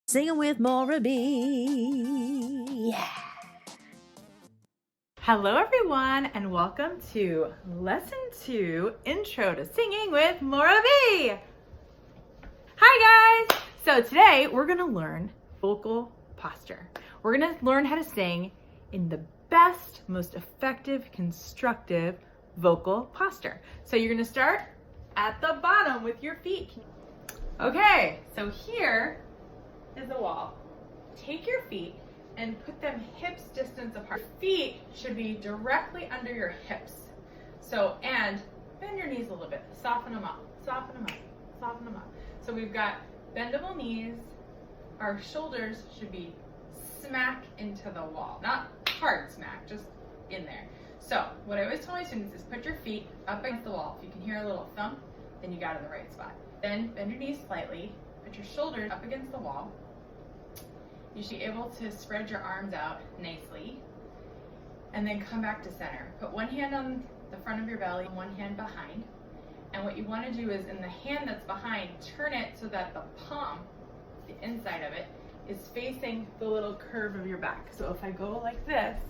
Singing with Morah B. Yeah. Hello everyone and welcome to Lesson 2, Intro to Singing with Morah B. Hi guys! So today we're going to learn vocal posture. We're going to learn how to sing in the best, most effective, constructive vocal posture. So you're going to start at the bottom with your feet. Okay, so here is the wall. Take your feet and put them hips distance apart. Your feet should be directly under your hips. So, and bend your knees a little bit. Soften them up, soften them up, soften them up. So we've got bendable knees. Our shoulders should be smack into the wall. Not hard smack, just in there. So what I always tell my students is put your feet up against the wall. If you can hear a little thump, then you got it in the right spot. Then bend your knees slightly. Put your shoulders up against the wall. You should be able to spread your arms out nicely and then come back to center. Put one hand on the front of your belly and one hand behind. And what you want to do is in the hand that's behind, turn it so that the palm, the inside of it, is facing the little curve of your back. So if I go like this,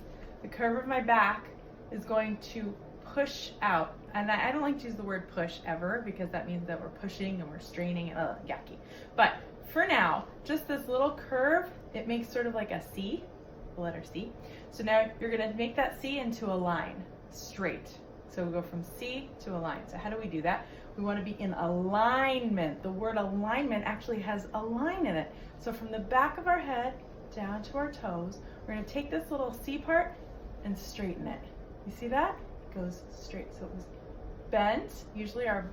the curve of my back is going to push out. And I don't like to use the word push ever because that means that we're pushing and we're straining and yucky. But for now, just this little curve, it makes sort of like a C, the letter C. So now you're gonna make that C into a line, straight. So we go from C to a line. So how do we do that? We wanna be in alignment. The word alignment actually has a line in it. So from the back of our head down to our toes, we're gonna take this little C part and straighten it. You see that? It goes straight. So it was bent. Usually our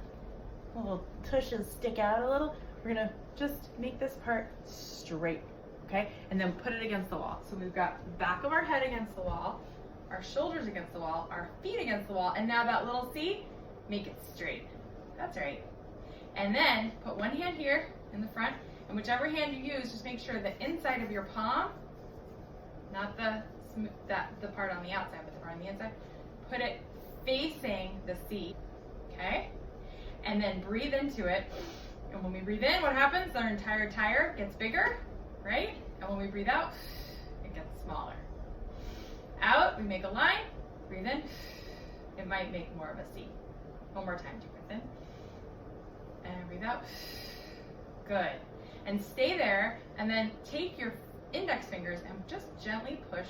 little tushes stick out a little. We're gonna just make this part straight, okay? And then put it against the wall. So we've got the back of our head against the wall, our shoulders against the wall, our feet against the wall, and now that little C, make it straight. That's right. And then put one hand here in the front, and whichever hand you use, just make sure the inside of your palm, not the part on the outside, but the part on the inside, put it facing the C, okay? And then breathe into it. And when we breathe in, what happens? Our entire tire gets bigger, right? And when we breathe out, it gets smaller. Out, we make a line, breathe in. It might make more of a C. One more time, deep breath in. And breathe out. Good. And stay there, and then take your index fingers and just gently push.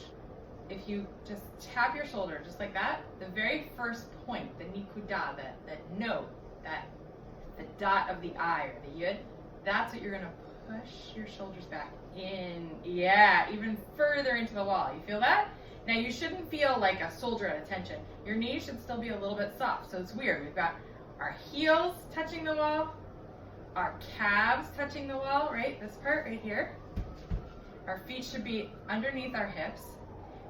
If you just tap your shoulder, just like that, the very first point, the nikuda, that note, that the dot of the I or the yud, that's what you're gonna push your shoulders back in. Yeah, even further into the wall. You feel that? Now you shouldn't feel like a soldier at attention. Your knees should still be a little bit soft. So it's weird. We've got our heels touching the wall, our calves touching the wall, right? This part right here. Our feet should be underneath our hips.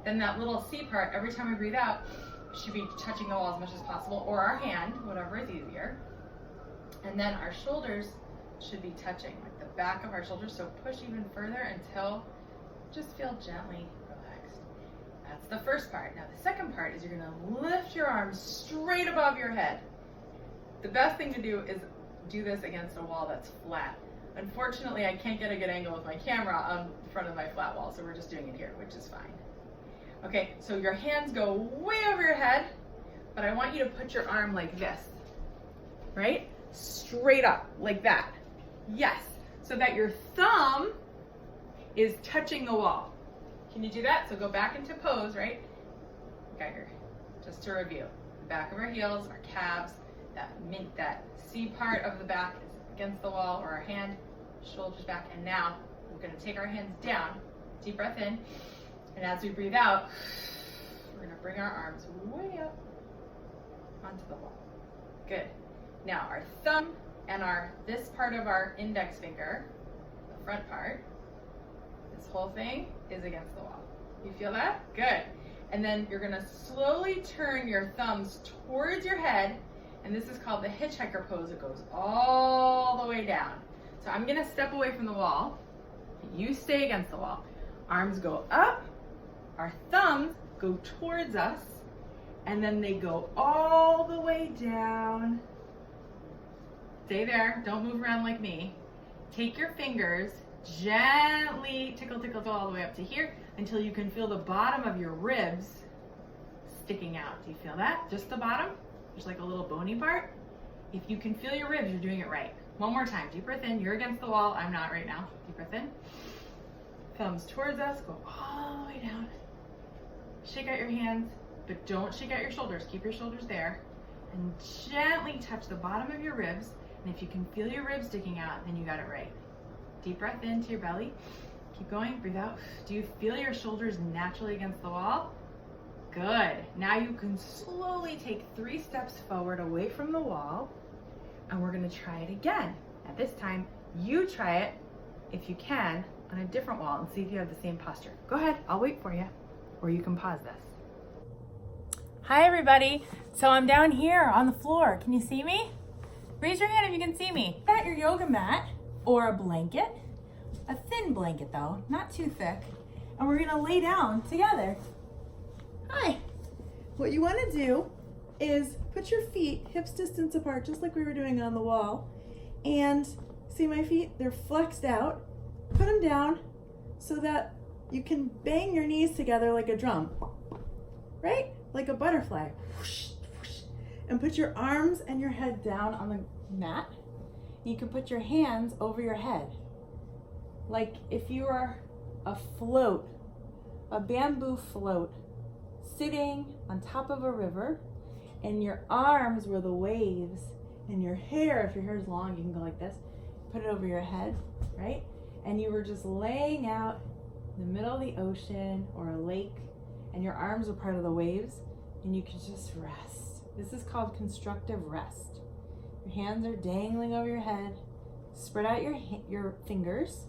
Then that little C part, every time we breathe out, should be touching the wall as much as possible, or our hand, whatever is easier. And then our shoulders should be touching, like the back of our shoulders. So push even further until just feel gently relaxed. That's the first part. Now the second part is you're gonna lift your arms straight above your head. The best thing to do is do this against a wall that's flat. Unfortunately, I can't get a good angle with my camera on front of my flat wall, so we're just doing it here, which is fine. Okay, so your hands go way over your head, but I want you to put your arm like this, right? Straight up, like that. Yes, so that your thumb is touching the wall. Can you do that? So go back into pose, right? Okay, here, just to review. The back of our heels, our calves, that C part of the back is against the wall, or our hand, shoulders back, and now we're gonna take our hands down, deep breath in, and as we breathe out, we're gonna bring our arms way up onto the wall. Good. Now our thumb and this part of our index finger, the front part, this whole thing is against the wall. You feel that? Good. And then you're gonna slowly turn your thumbs towards your head, and this is called the hitchhiker pose. It goes all the way down. So I'm gonna step away from the wall. You stay against the wall. Arms go up, our thumbs go towards us, and then they go all the way down. Stay there, don't move around like me. Take your fingers Gently tickle, tickle, tickle all the way up to here until you can feel the bottom of your ribs sticking out. Do you feel that? Just the bottom? There's like a little bony part. If you can feel your ribs, you're doing it right. One more time. Deep breath in. You're against the wall. I'm not right now. Deep breath in. Thumbs towards us. Go all the way down. Shake out your hands, but don't shake out your shoulders. Keep your shoulders there. And gently touch the bottom of your ribs. And if you can feel your ribs sticking out, then you got it right. Deep breath into your belly. Keep going. Breathe out. Do you feel your shoulders naturally against the wall? Good. Now you can slowly take 3 steps forward away from the wall, and we're going to try it again. At this time, you try it, if you can, on a different wall and see if you have the same posture. Go ahead. I'll wait for you, or you can pause this. Hi, everybody. So I'm down here on the floor. Can you see me? Raise your hand if you can see me. Got your yoga mat or a blanket, a thin blanket though, not too thick, and we're going to lay down together. Hi. What you want to do is put your feet hips distance apart, just like we were doing on the wall. And see my feet? They're flexed out. Put them down so that you can bang your knees together like a drum, right? Like a butterfly. Whoosh, whoosh. And put your arms and your head down on the mat. You can put your hands over your head. Like if you were a float, a bamboo float, sitting on top of a river, and your arms were the waves, and your hair, if your hair is long, you can go like this, put it over your head, right? And you were just laying out in the middle of the ocean or a lake, and your arms were part of the waves, and you could just rest. This is called constructive rest. Your hands are dangling over your head. Spread out your fingers,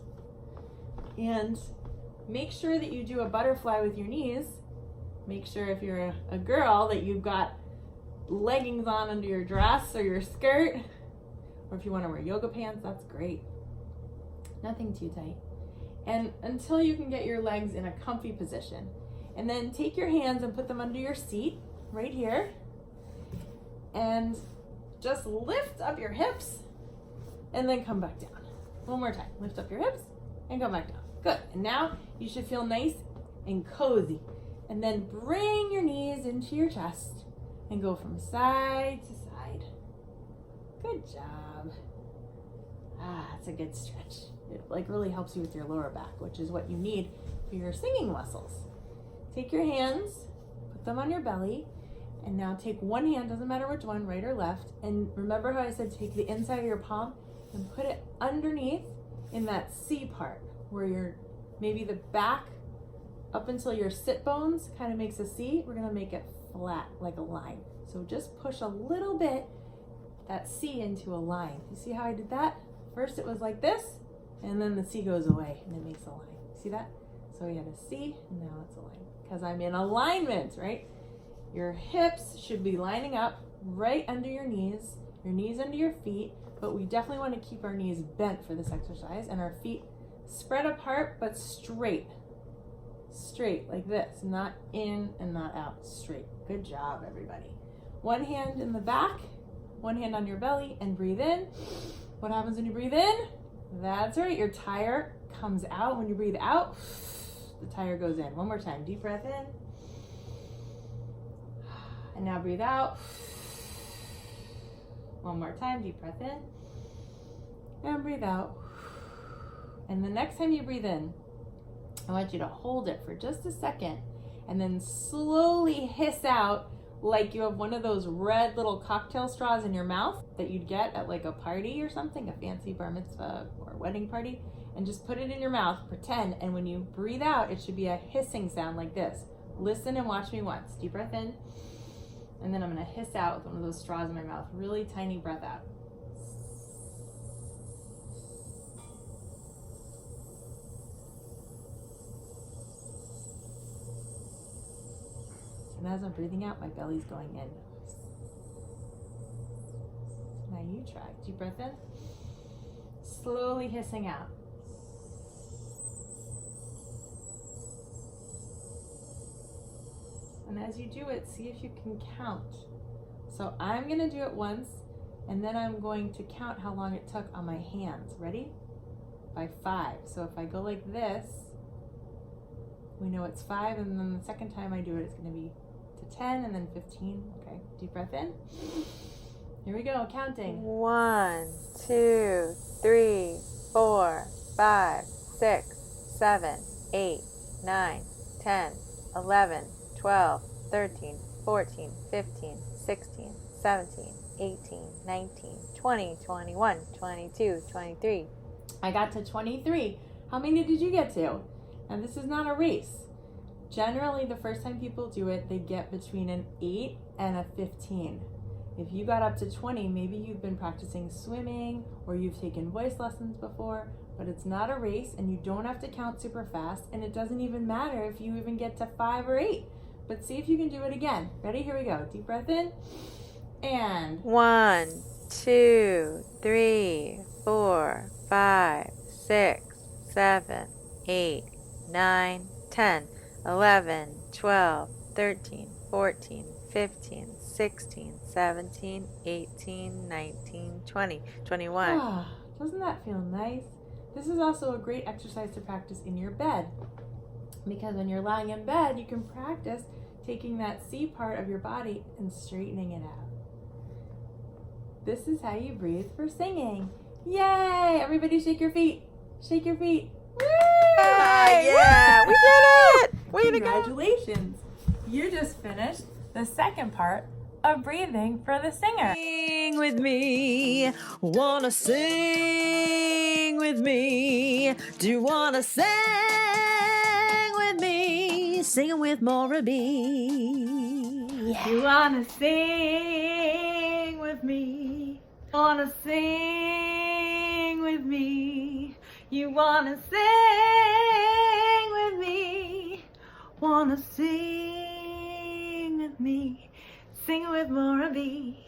and make sure that you do a butterfly with your knees. Make sure if you're a girl that you've got leggings on under your dress or your skirt, or if you want to wear yoga pants, that's great. Nothing too tight. And until you can get your legs in a comfy position. And then take your hands and put them under your seat right here. And just lift up your hips and then come back down. One more time. Lift up your hips and come back down. Good. And now you should feel nice and cozy. And then bring your knees into your chest and go from side to side. Good job. It's a good stretch. It really helps you with your lower back, which is what you need for your singing muscles. Take your hands, put them on your belly, and now take one hand, doesn't matter which one, right or left, and remember how I said take the inside of your palm and put it underneath in that C part where your maybe the back up until your sit bones kind of makes a C. We're going to make it flat like a line. So just push a little bit that C into a line. You see how I did that? First it was like this, and then the C goes away and it makes a line. See that? So we had a C, and now it's a line. Because I'm in alignment, right? Your hips should be lining up right under your knees under your feet, but we definitely want to keep our knees bent for this exercise and our feet spread apart but straight. Straight like this, not in and not out, straight. Good job, everybody. One hand in the back, one hand on your belly, and breathe in. What happens when you breathe in? That's right, your tire comes out. When you breathe out, the tire goes in. One more time, deep breath in. And now breathe out. One more time, deep breath in. And breathe out. And the next time you breathe in, I want you to hold it for just a second and then slowly hiss out like you have one of those red little cocktail straws in your mouth that you'd get at like a party or something, a fancy bar mitzvah or wedding party, and just put it in your mouth, pretend, and when you breathe out, it should be a hissing sound like this. Listen and watch me once. Deep breath in, and then I'm gonna hiss out with one of those straws in my mouth. Really tiny breath out. And as I'm breathing out, my belly's going in. Now you try. Deep breath in. Slowly hissing out. And as you do it, see if you can count. So I'm going to do it once, and then I'm going to count how long it took on my hands. Ready? by 5. So if I go like this, we know it's 5, and then the second time I do it, it's going to be to 10 and then 15. Okay, deep breath in. Here we go, counting. 1, 2, 3, 4, 5, 6, 7, 8, 9, 10, 11, 12, 13, 14, 15, 16, 17, 18, 19, 20, 21, 22, 23. I got to 23. How many did you get to? And this is not a race. Generally, the first time people do it, they get between an 8 and a 15. If you got up to 20, maybe you've been practicing swimming or you've taken voice lessons before, but it's not a race and you don't have to count super fast, and it doesn't even matter if you even get to 5 or 8. But see if you can do it again. Ready? Here we go. Deep breath in. And 1, 2, 3, 4, 5, 6, 7, 8, 9, 10, 11, 12, 13, 14, 15, 16, 17, 18, 19, 20, 21. Ah, doesn't that feel nice? This is also a great exercise to practice in your bed, because when you're lying in bed, you can practice taking that C part of your body and straightening it out. This is how you breathe for singing. Yay! Everybody shake your feet. Shake your feet. Woo! Yeah, we did it! Way to go! Congratulations. You just finished the second part of breathing for the singer. Sing with me, wanna sing with me. Do you wanna sing with me? Singing with Morah B. Yeah. You wanna sing with me? Wanna sing with me? You wanna sing with me? Wanna sing with me? Sing with Morah B.